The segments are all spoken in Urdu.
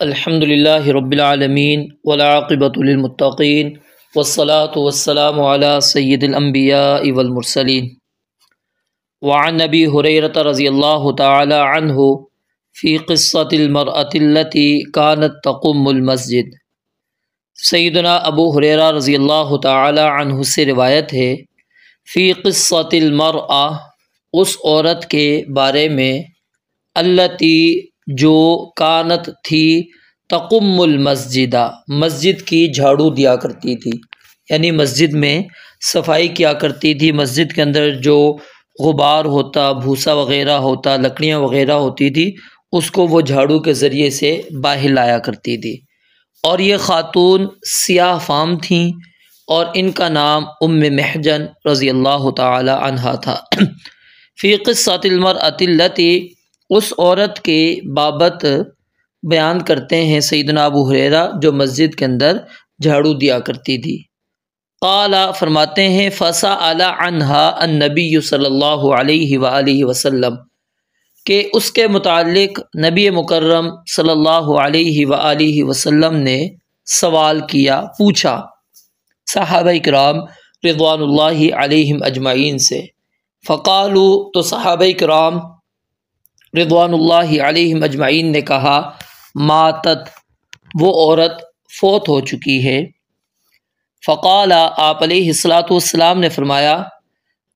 الحمد للہ رب العالمین والعاقبۃ للمتقین والصلاة والسلام علی سید الانبیاء والمرسلین وعن ابی ہریرۃ رضی اللہ تعالی عنہ فی قصۃ المرأۃ التی کانت تقم المسجد۔ سیدنا ابو ہریرہ رضی اللہ تعالی عنہ سے روایت ہے، فی قصۃ المرأۃ، اس عورت کے بارے میں، التی جو کانت تھی، تقم المسجد، مسجد کی جھاڑو دیا کرتی تھی، یعنی مسجد میں صفائی کیا کرتی تھی۔ مسجد کے اندر جو غبار ہوتا، بھوسا وغیرہ ہوتا، لکڑیاں وغیرہ ہوتی تھی، اس کو وہ جھاڑو کے ذریعے سے باہر لایا کرتی تھی۔ اور یہ خاتون سیاہ فام تھیں اور ان کا نام ام محجن رضی اللہ تعالی عنہا تھا۔ فی قصۃ المرأۃ التی، اس عورت کے بابت بیان کرتے ہیں سیدنا ابو ہریرہ جو مسجد کے اندر جھاڑو دیا کرتی تھی۔ قال، فرماتے ہیں، فسأل عنہا النبی صلی اللہ علیہ وآلہ وسلم، کہ اس کے متعلق نبی مکرم صلی اللہ علیہ وآلہ وسلم نے سوال کیا، پوچھا صحابہ کرام رضوان اللہ علیہم اجمعین سے۔ فقالوا، تو صحابہ کرام رضوان اللہ علیہم اجمعین نے کہا، ماتت، وہ عورت فوت ہو چکی ہے۔ فقال، آپ علیہ الصلاۃ والسلام نے فرمایا،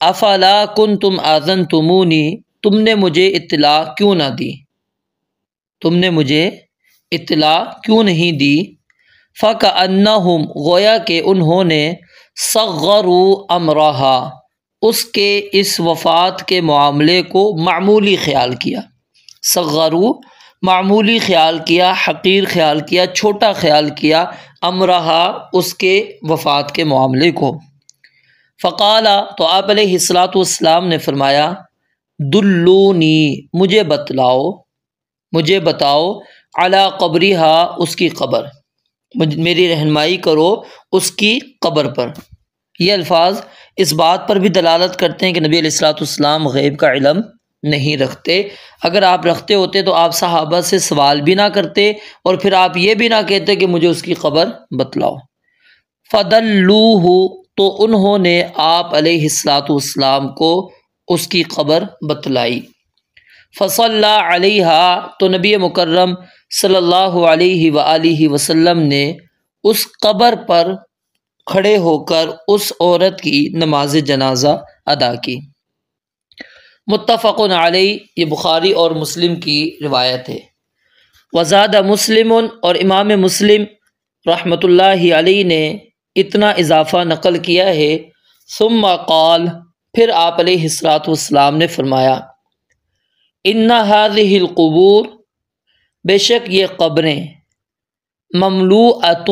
افلا کنتم آذنتمونی، تم نے مجھے اطلاع کیوں نہ دی، تم نے مجھے اطلاع کیوں نہیں دی؟ فکأنہم، گویا کہ انہوں نے صغروا امرہا، اس کے اس وفات کے معاملے کو معمولی خیال کیا۔ صغروا، معمولی خیال کیا، حقیر خیال کیا، چھوٹا خیال کیا، امرہا، اس کے وفات کے معاملے کو۔ فقال، تو آپ علیہ الصلاۃ والسلام نے فرمایا، دلونی، مجھے بتلاؤ، مجھے بتاؤ، علی قبرہا، اس کی قبر، میری رہنمائی کرو اس کی قبر پر۔ یہ الفاظ اس بات پر بھی دلالت کرتے ہیں کہ نبی علیہ الصلاۃ والسلام غیب کا علم نہیں رکھتے۔ اگر آپ رکھتے ہوتے تو آپ صحابہ سے سوال بھی نہ کرتے اور پھر آپ یہ بھی نہ کہتے کہ مجھے اس کی قبر بتلاؤ۔ فدلوہ، تو انہوں نے آپ علیہ الصلاۃ والسلام کو اس کی قبر بتلائی۔ فصلی علیہا، تو نبی مکرم صلی اللہ علیہ وآلہ وسلم نے اس قبر پر کھڑے ہو کر اس عورت کی نماز جنازہ ادا کی۔ متفق علیہ، یہ بخاری اور مسلم کی روایت ہے۔ وزاد مسلم، اور امام مسلم رحمۃ اللہ علیہ نے اتنا اضافہ نقل کیا ہے، ثم قال، پھر آپ علیہ الصلاۃ والسلام نے فرمایا، ان هذه القبور، بے شک یہ قبریں، مملوءۃ،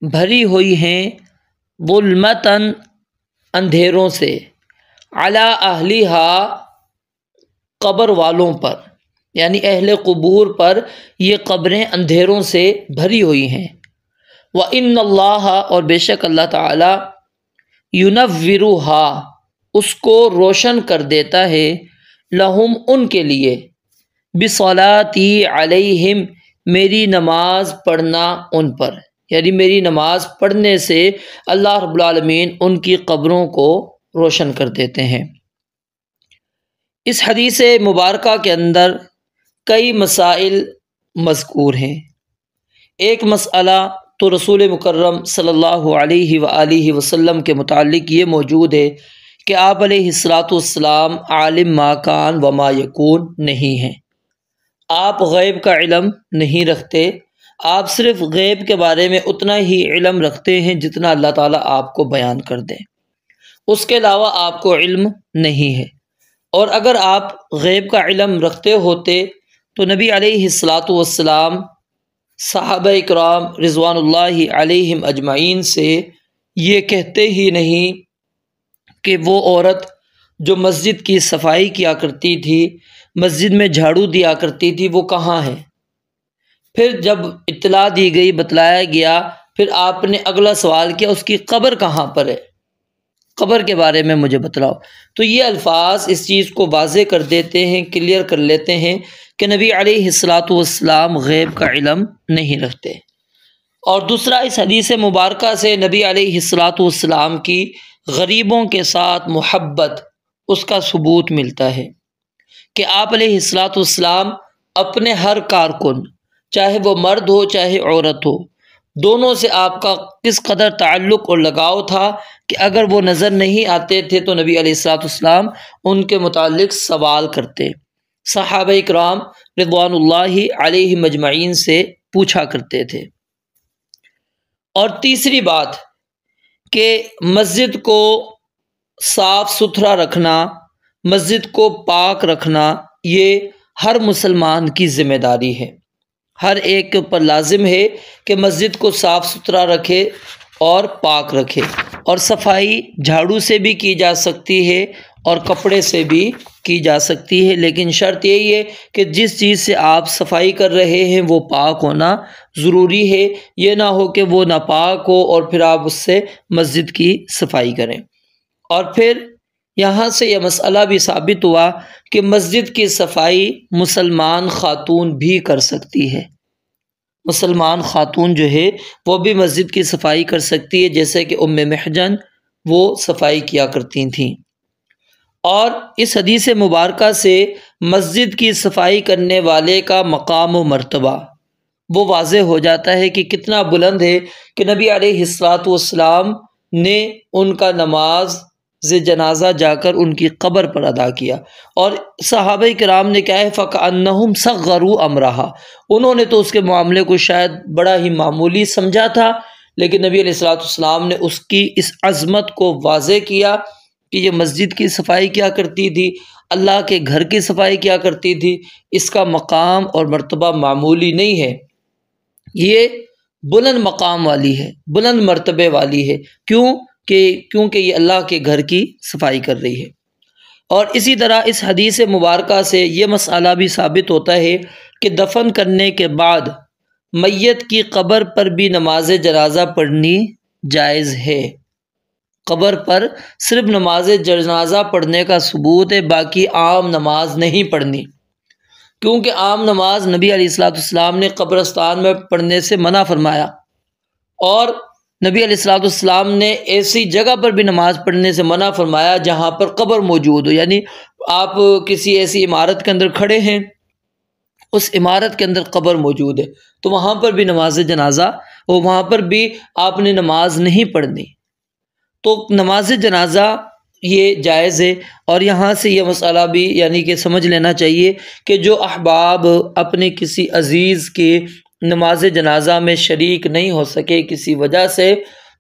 بھری ہوئی ہیں، ظلمتاً، اندھیروں سے، علی اہلہا، قبر والوں پر، یعنی اہل قبور پر یہ قبریں اندھیروں سے بھری ہوئی ہیں۔ وَإِنَّ اللَّهَ، اور بے شک اللہ تعالی، يُنَوِّرُهَا، اس کو روشن کر دیتا ہے، لہم، ان کے لیے، بِصَلَاتِي عَلَيْهِمْ، میری نماز پڑھنا ان پر، یعنی میری نماز پڑھنے سے اللہ رب العالمین ان کی قبروں کو روشن کر دیتے ہیں۔ اس حدیث مبارکہ کے اندر کئی مسائل مذکور ہیں۔ ایک مسئلہ تو رسول مکرم صلی اللہ علیہ وآلہ وسلم کے متعلق یہ موجود ہے کہ آپ علیہ الصلاۃ والسلام عالم ما کان وما یکون نہیں ہیں۔ آپ غیب کا علم نہیں رکھتے، آپ صرف غیب کے بارے میں اتنا ہی علم رکھتے ہیں جتنا اللہ تعالیٰ آپ کو بیان کر دے، اس کے علاوہ آپ کو علم نہیں ہے۔ اور اگر آپ غیب کا علم رکھتے ہوتے تو نبی علیہ الصلاۃ والسلام صحابہ کرام رضوان اللہ علیہم اجمعین سے یہ کہتے ہی نہیں کہ وہ عورت جو مسجد کی صفائی کیا کرتی تھی، مسجد میں جھاڑو دیا کرتی تھی، وہ کہاں ہے؟ پھر جب اطلاع دی گئی، بتلایا گیا، پھر آپ نے اگلا سوال کیا، اس کی قبر کہاں پر ہے؟ قبر کے بارے میں مجھے بتلاؤ۔ تو یہ الفاظ اس چیز کو واضح کر دیتے ہیں، کلیئر کر لیتے ہیں کہ نبی علیہ الصلاۃ والسلام غیب کا علم نہیں رکھتے۔ اور دوسرا، اس حدیث مبارکہ سے نبی علیہ الصلاۃ والسلام کی غریبوں کے ساتھ محبت، اس کا ثبوت ملتا ہے کہ آپ علیہ الصلاۃ والسلام اپنے ہر کارکن، چاہے وہ مرد ہو چاہے عورت ہو، دونوں سے آپ کا کس قدر تعلق اور لگاؤ تھا کہ اگر وہ نظر نہیں آتے تھے تو نبی علیہ الصلاۃ والسلام ان کے متعلق سوال کرتے، صحابہ کرام رضوان اللہ علیہ مجمعین سے پوچھا کرتے تھے۔ اور تیسری بات کہ مسجد کو صاف ستھرا رکھنا، مسجد کو پاک رکھنا، یہ ہر مسلمان کی ذمہ داری ہے۔ ہر ایک کے اوپر لازم ہے کہ مسجد کو صاف ستھرا رکھے اور پاک رکھے۔ اور صفائی جھاڑو سے بھی کی جا سکتی ہے اور کپڑے سے بھی کی جا سکتی ہے، لیکن شرط یہی ہے کہ جس چیز سے آپ صفائی کر رہے ہیں وہ پاک ہونا ضروری ہے۔ یہ نہ ہو کہ وہ ناپاک ہو اور پھر آپ اس سے مسجد کی صفائی کریں۔ اور پھر یہاں سے یہ مسئلہ بھی ثابت ہوا کہ مسجد کی صفائی مسلمان خاتون بھی کر سکتی ہے۔ مسلمان خاتون جو ہے وہ بھی مسجد کی صفائی کر سکتی ہے، جیسے کہ ام محجن وہ صفائی کیا کرتی تھیں۔ اور اس حدیث مبارکہ سے مسجد کی صفائی کرنے والے کا مقام و مرتبہ وہ واضح ہو جاتا ہے کہ کتنا بلند ہے کہ نبی علیہ الصلاۃ والسلام نے ان کا نماز جنازہ جا کر ان کی قبر پر ادا کیا۔ اور صحابہ کرام نے کیا ہے، فَكَأَنَّهُمْ صَغَّرُوا أَمْرَهَا، انہوں نے تو اس کے معاملے کو شاید بڑا ہی معمولی سمجھا تھا، لیکن نبی علیہ الصلاۃ والسلام نے اس کی اس عظمت کو واضح کیا کہ یہ مسجد کی صفائی کیا کرتی تھی، اللہ کے گھر کی صفائی کیا کرتی تھی، اس کا مقام اور مرتبہ معمولی نہیں ہے، یہ بلند مقام والی ہے، بلند مرتبے والی ہے۔ کیونکہ یہ اللہ کے گھر کی صفائی کر رہی ہے۔ اور اسی طرح اس حدیث مبارکہ سے یہ مسئلہ بھی ثابت ہوتا ہے کہ دفن کرنے کے بعد میت کی قبر پر بھی نماز جنازہ پڑھنی جائز ہے۔ قبر پر صرف نماز جنازہ پڑھنے کا ثبوت ہے، باقی عام نماز نہیں پڑھنی، کیونکہ عام نماز نبی علیہ الصلاۃ والسلام نے قبرستان میں پڑھنے سے منع فرمایا، اور نبی علیہ الصلاۃ والسلام نے ایسی جگہ پر بھی نماز پڑھنے سے منع فرمایا جہاں پر قبر موجود ہو، یعنی آپ کسی ایسی عمارت کے اندر کھڑے ہیں، اس عمارت کے اندر قبر موجود ہے، تو وہاں پر بھی نماز جنازہ، وہاں پر بھی آپ نے نماز نہیں پڑھنی۔ تو نماز جنازہ یہ جائز ہے۔ اور یہاں سے یہ مسئلہ بھی یعنی کہ سمجھ لینا چاہیے کہ جو احباب اپنے کسی عزیز کے نماز جنازہ میں شریک نہیں ہو سکے کسی وجہ سے،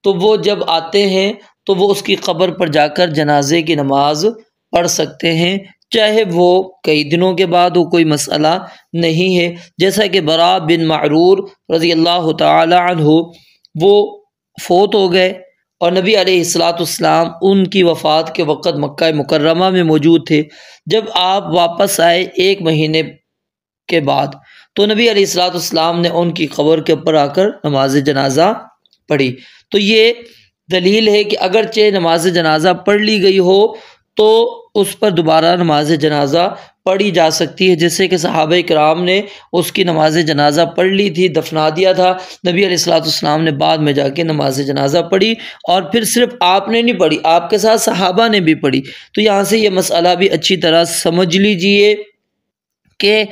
تو وہ جب آتے ہیں تو وہ اس کی قبر پر جا کر جنازے کی نماز پڑھ سکتے ہیں، چاہے وہ کئی دنوں کے بعد ہو، کوئی مسئلہ نہیں ہے۔ جیسا کہ براء بن معرور رضی اللہ تعالی عنہ وہ فوت ہو گئے، اور نبی علیہ الصلاۃ والسلام ان کی وفات کے وقت مکہ مکرمہ میں موجود تھے۔ جب آپ واپس آئے 1 مہینے کے بعد، تو نبی علیہ الصلاۃ والسلام نے ان کی قبر کے اوپر آ کر نماز جنازہ پڑھی۔ تو یہ دلیل ہے کہ اگرچہ نماز جنازہ پڑھ لی گئی ہو تو اس پر دوبارہ نماز جنازہ پڑھی جا سکتی ہے، جیسے کہ صحابہ کرام نے اس کی نماز جنازہ پڑھ لی تھی، دفنا دیا تھا، نبی علیہ الصلاۃ والسلام نے بعد میں جا کے نماز جنازہ پڑھی، اور پھر صرف آپ نے نہیں پڑھی، آپ کے ساتھ صحابہ نے بھی پڑھی۔ تو یہاں سے یہ مسئلہ بھی اچھی طرح سمجھ لیجئے کہ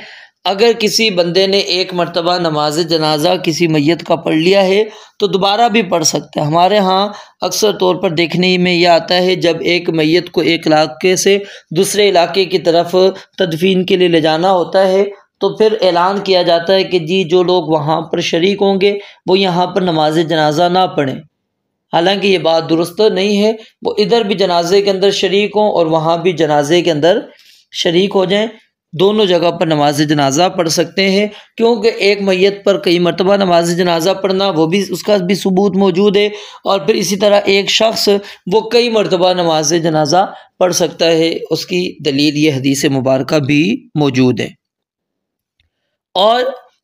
اگر کسی بندے نے 1 مرتبہ نماز جنازہ کسی میت کا پڑھ لیا ہے تو دوبارہ بھی پڑھ سکتا ہے۔ ہمارے ہاں اکثر طور پر دیکھنے میں یہ آتا ہے، جب ایک میت کو ایک علاقے سے دوسرے علاقے کی طرف تدفین کے لیے لے جانا ہوتا ہے تو پھر اعلان کیا جاتا ہے کہ جی جو لوگ وہاں پر شریک ہوں گے وہ یہاں پر نماز جنازہ نہ پڑھیں۔ حالانکہ یہ بات درست نہیں ہے، وہ ادھر بھی جنازے کے اندر شریک ہوں اور وہاں بھی جنازے کے اندر شریک ہو جائیں، دونوں جگہ پر نماز جنازہ پڑھ سکتے ہیں، کیونکہ ایک میت پر کئی مرتبہ نماز جنازہ پڑھنا وہ بھی اس کا بھی ثبوت موجود ہے، اور پھر اسی طرح ایک شخص وہ کئی مرتبہ نماز جنازہ پڑھ سکتا ہے، اس کی دلیل یہ حدیث مبارکہ بھی موجود ہے۔ اور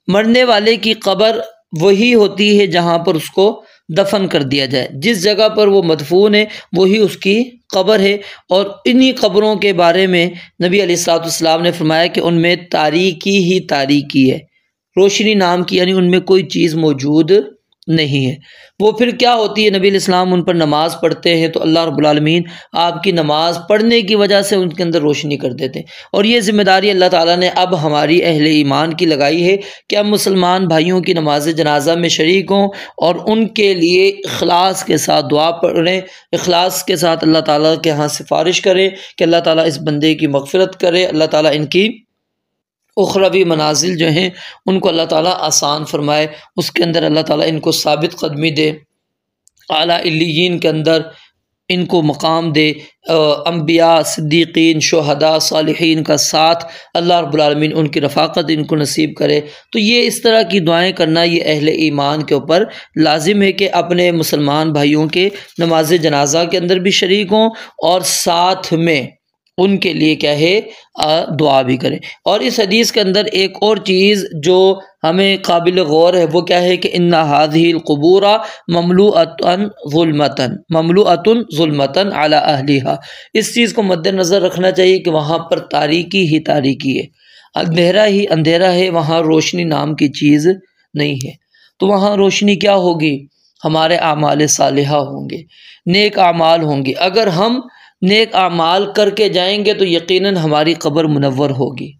مرنے والے کی قبر وہی ہوتی ہے جہاں پر اس کو دفن کر دیا جائے۔ جس جگہ پر وہ مدفون ہے وہی اس کی قبر ہے، اور انہی قبروں کے بارے میں نبی علیہ الصلوۃ والسلام نے فرمایا کہ ان میں تاریکی ہی تاریکی ہے، روشنی نام کی یعنی ان میں کوئی چیز موجود نہیں ہے۔ وہ پھر کیا ہوتی ہے؟ نبی علیہ السلام ان پر نماز پڑھتے ہیں تو اللہ رب العالمین آپ کی نماز پڑھنے کی وجہ سے ان کے اندر روشنی کر دیتے ہیں، اور یہ ذمہ داری اللہ تعالیٰ نے اب ہماری اہل ایمان کی لگائی ہے کہ ہم مسلمان بھائیوں کی نماز جنازہ میں شریک ہوں اور ان کے لیے اخلاص کے ساتھ دعا پڑھیں، اخلاص کے ساتھ اللہ تعالیٰ کے ہاں سفارش کریں کہ اللہ تعالیٰ اس بندے کی مغفرت کرے، اللہ تعالیٰ ان کی اخروی منازل جو ہیں ان کو اللہ تعالیٰ آسان فرمائے، اس کے اندر اللہ تعالیٰ ان کو ثابت قدمی دے، اعلیٰ علیین کے اندر ان کو مقام دے، انبیاء، صدیقین، شہداء، صالحین کا ساتھ اللہ رب العالمین ان کی رفاقت ان کو نصیب کرے۔ تو یہ اس طرح کی دعائیں کرنا یہ اہل ایمان کے اوپر لازم ہے کہ اپنے مسلمان بھائیوں کے نماز جنازہ کے اندر بھی شریک ہوں اور ساتھ میں ان کے لیے کیا ہے دعا بھی کریں۔ اور اس حدیث کے اندر ایک اور چیز جو ہمیں قابل غور ہے وہ کیا ہے کہ ان هذه القبور مملوءۃ ظلمۃ علی اہلها، اس چیز کو مد نظر رکھنا چاہیے کہ وہاں پر تاریکی ہی تاریکی ہے، اندھیرا ہی اندھیرا ہے، وہاں روشنی نام کی چیز نہیں ہے۔ تو وہاں روشنی کیا ہوگی؟ ہمارے اعمال صالحہ ہوں گے، نیک اعمال ہوں گے۔ اگر ہم نیک اعمال کر کے جائیں گے تو یقیناً ہماری قبر منور ہوگی،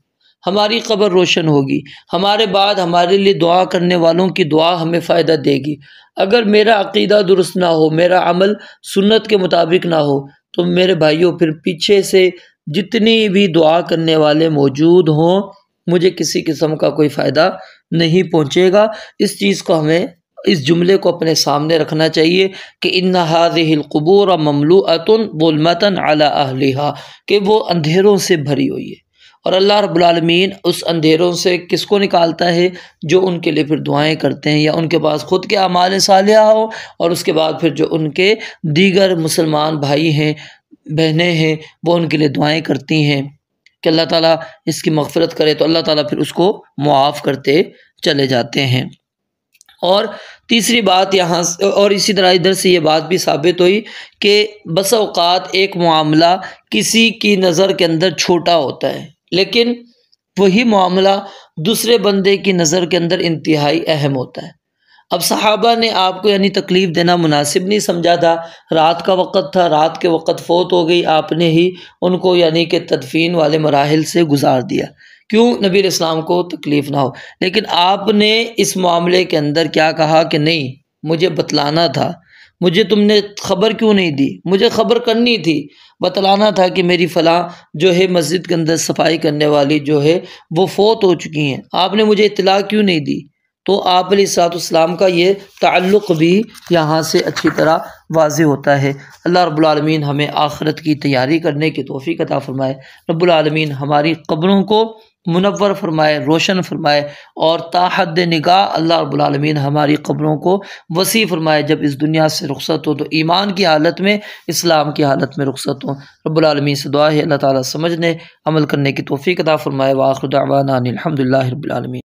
ہماری قبر روشن ہوگی، ہمارے بعد ہمارے لیے دعا کرنے والوں کی دعا ہمیں فائدہ دے گی۔ اگر میرا عقیدہ درست نہ ہو، میرا عمل سنت کے مطابق نہ ہو تو میرے بھائیوں پھر پیچھے سے جتنی بھی دعا کرنے والے موجود ہوں مجھے کسی قسم کا کوئی فائدہ نہیں پہنچے گا۔ اس چیز کو ہمیں اس جملے کو اپنے سامنے رکھنا چاہیے کہ ان هذه القبور مملوءۃ ظلمۃ علی اہلها، کہ وہ اندھیروں سے بھری ہوئی ہے، اور اللہ رب العالمین اس اندھیروں سے کس کو نکالتا ہے؟ جو ان کے لیے پھر دعائیں کرتے ہیں، یا ان کے پاس خود کے اعمال صالحہ ہو اور اس کے بعد پھر جو ان کے دیگر مسلمان بھائی ہیں بہنیں ہیں وہ ان کے لیے دعائیں کرتی ہیں کہ اللہ تعالیٰ اس کی مغفرت کرے، تو اللہ تعالیٰ پھر اس کو معاف کرتے چلے جاتے ہیں۔ اور تیسری بات یہاں اور اسی طرح ادھر سے یہ بات بھی ثابت ہوئی کہ بس اوقات ایک معاملہ کسی کی نظر کے اندر چھوٹا ہوتا ہے لیکن وہی معاملہ دوسرے بندے کی نظر کے اندر انتہائی اہم ہوتا ہے۔ اب صحابہ نے آپ کو یعنی تکلیف دینا مناسب نہیں سمجھا تھا، رات کا وقت تھا، رات کے وقت فوت ہو گئی، آپ نے ہی ان کو یعنی کہ تدفین والے مراحل سے گزار دیا، کیوں نبی علیہ السلام کو تکلیف نہ ہو۔ لیکن آپ نے اس معاملے کے اندر کیا کہا کہ نہیں، مجھے بتلانا تھا، مجھے تم نے خبر کیوں نہیں دی؟ مجھے خبر کرنی تھی، بتلانا تھا کہ میری فلاں جو ہے مسجد کے اندر صفائی کرنے والی جو ہے وہ فوت ہو چکی ہیں، آپ نے مجھے اطلاع کیوں نہیں دی؟ تو آپ علیہ الصلوۃ والسلام کا یہ تعلق بھی یہاں سے اچھی طرح واضح ہوتا ہے۔ اللہ رب العالمین ہمیں آخرت کی تیاری کرنے کی توفیق عطا فرمائے، رب العالمین ہماری قبروں کو منور فرمائے، روشن فرمائے، اور تا حد نگاہ اللہ رب العالمین ہماری قبروں کو وسیع فرمائے، جب اس دنیا سے رخصت ہو تو ایمان کی حالت میں، اسلام کی حالت میں رخصت ہو۔ رب العالمین سے دعا ہے اللہ تعالیٰ سمجھنے عمل کرنے کی توفیق عطا فرمائے۔ وآخر دعوانا ان الحمد للہ رب العالمین۔